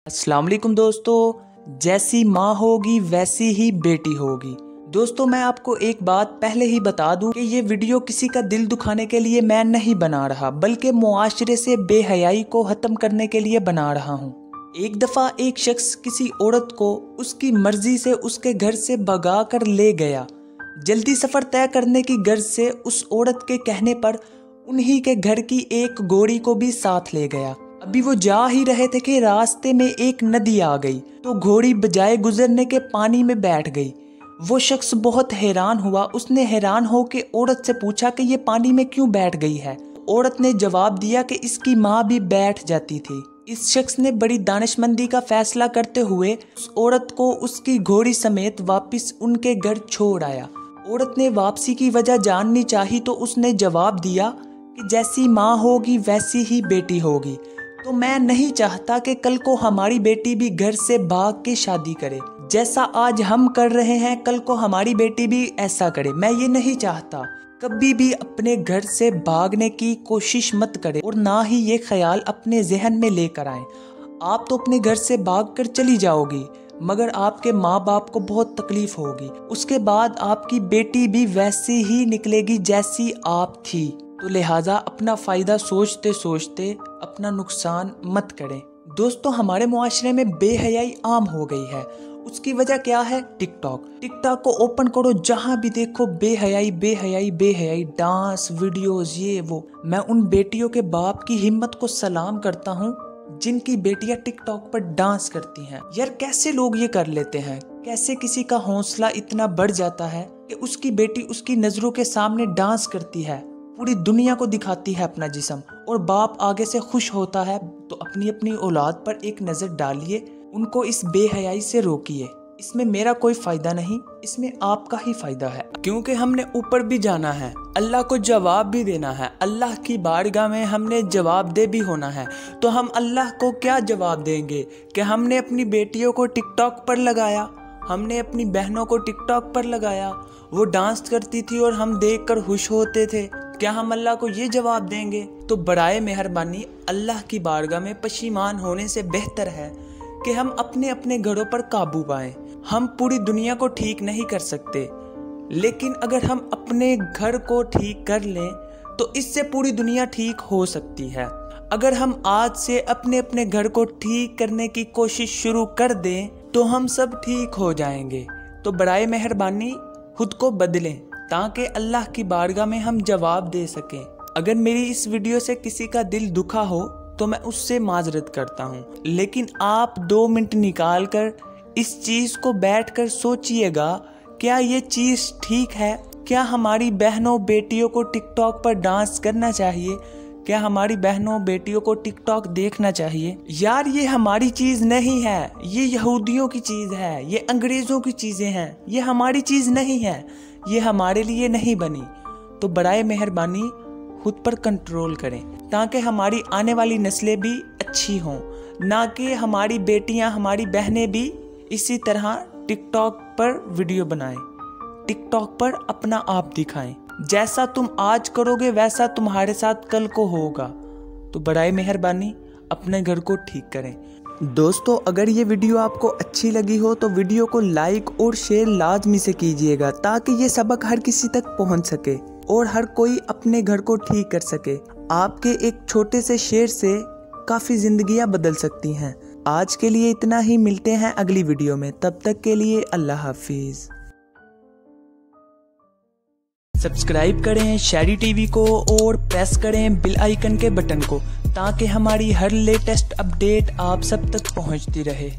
अस्सलाम वालेकुम दोस्तों, जैसी माँ होगी वैसी ही बेटी होगी। दोस्तों मैं आपको एक बात पहले ही बता दूं कि ये वीडियो किसी का दिल दुखाने के लिए मैं नहीं बना रहा, बल्कि मुआशरे से बेहयाई को ख़त्म करने के लिए बना रहा हूँ। एक दफ़ा एक शख्स किसी औरत को उसकी मर्जी से उसके घर से भगा कर ले गया। जल्दी सफ़र तय करने की गर्ज से उस औरत के कहने पर उन्हीं के घर की एक घोड़ी को भी साथ ले गया। अभी वो जा ही रहे थे कि रास्ते में एक नदी आ गई, तो घोड़ी बजाय गुजरने के पानी में बैठ गई। वो शख्स बहुत हैरान हुआ। उसने हैरान हो के औरत से पूछा कि ये पानी में क्यों बैठ गई है। औरत ने जवाब दिया कि इसकी माँ भी बैठ जाती थी। इस शख्स ने बड़ी दानिशमंदी का फैसला करते हुए उस औरत को उसकी घोड़ी समेत वापस उनके घर छोड़ आया। औरत ने वापसी की वजह जाननी चाही तो उसने जवाब दिया कि जैसी माँ होगी वैसी ही बेटी होगी। तो मैं नहीं चाहता कि कल को हमारी बेटी भी घर से भाग के शादी करे। जैसा आज हम कर रहे हैं कल को हमारी बेटी भी ऐसा करे। मैं ये नहीं चाहता। कभी भी अपने घर से भागने की कोशिश मत करें और ना ही ये ख्याल अपने जहन में लेकर आएं। आप तो अपने घर से भाग कर चली जाओगी, मगर आपके माँ बाप को बहुत तकलीफ होगी। उसके बाद आपकी बेटी भी वैसी ही निकलेगी जैसी आप थी। तो लिहाजा अपना फ़ायदा सोचते सोचते अपना नुकसान मत करें। दोस्तों हमारे मुआशरे में बेहयाई आम हो गई है। उसकी वजह क्या है? टिकटॉक को ओपन करो, जहाँ भी देखो बेहयाई बेहयाई बेहयाई, डांस वीडियोस, ये वो। मैं उन बेटियों के बाप की हिम्मत को सलाम करता हूँ जिनकी बेटियां टिकटॉक पर डांस करती हैं। यार कैसे लोग ये कर लेते हैं? कैसे किसी का हौसला इतना बढ़ जाता है कि उसकी बेटी उसकी नज़रों के सामने डांस करती है, पूरी दुनिया को दिखाती है अपना जिस्म, और बाप आगे से खुश होता है। तो अपनी अपनी औलाद पर एक नज़र डालिए, उनको इस बेहयाई से रोकिए। इसमें मेरा कोई फ़ायदा नहीं, इसमें आपका ही फ़ायदा है, क्योंकि हमने ऊपर भी जाना है, अल्लाह को जवाब भी देना है। अल्लाह की बारगाह में हमने जवाबदेह भी होना है। तो हम अल्लाह को क्या जवाब देंगे कि हमने अपनी बेटियों को टिकटॉक पर लगाया, हमने अपनी बहनों को टिकटॉक पर लगाया, वो डांस करती थी और हम देखकर खुश होते थे। क्या हम अल्लाह को ये जवाब देंगे? तो बराए मेहरबानी अल्लाह की बारगाह में पशीमान होने से बेहतर है कि हम अपने अपने घरों पर काबू पाएं। हम पूरी दुनिया को ठीक नहीं कर सकते, लेकिन अगर हम अपने घर को ठीक कर लें तो इससे पूरी दुनिया ठीक हो सकती है। अगर हम आज से अपने अपने घर को ठीक करने की कोशिश शुरू कर दें तो हम सब ठीक हो जाएंगे। तो बराए मेहरबानी खुद को बदलें ताकि अल्लाह की बारगाह में हम जवाब दे सकें। अगर मेरी इस वीडियो से किसी का दिल दुखा हो तो मैं उससे माजरत करता हूँ, लेकिन आप 2 मिनट निकाल कर इस चीज़ को बैठकर सोचिएगा, क्या ये चीज़ ठीक है? क्या हमारी बहनों बेटियों को टिकटॉक पर डांस करना चाहिए? क्या हमारी बहनों बेटियों को टिकटॉक देखना चाहिए? यार ये हमारी चीज़ नहीं है, ये यहूदियों की चीज़ है, ये अंग्रेज़ों की चीज़ें हैं, ये हमारी चीज़ नहीं है, ये हमारे लिए नहीं बनी। तो बराए मेहरबानी खुद पर कंट्रोल करें ताकि हमारी आने वाली नस्लें भी अच्छी हों, ना कि हमारी बेटियां हमारी बहनें भी इसी तरह टिकटॉक पर वीडियो बनाएं, टिकटॉक पर अपना आप दिखाएं। जैसा तुम आज करोगे वैसा तुम्हारे साथ कल को होगा। तो बराए मेहरबानी अपने घर को ठीक करें। दोस्तों अगर ये वीडियो आपको अच्छी लगी हो तो वीडियो को लाइक और शेयर लाजमी से कीजिएगा, ताकि ये सबक हर किसी तक पहुंच सके और हर कोई अपने घर को ठीक कर सके। आपके एक छोटे से शेयर से काफ़ी ज़िंदगियां बदल सकती हैं। आज के लिए इतना ही, मिलते हैं अगली वीडियो में। तब तक के लिए अल्लाह हाफिज़। सब्सक्राइब करें शहरी टीवी को और प्रेस करें बेल आइकन के बटन को, ताकि हमारी हर लेटेस्ट अपडेट आप सब तक पहुंचती रहे।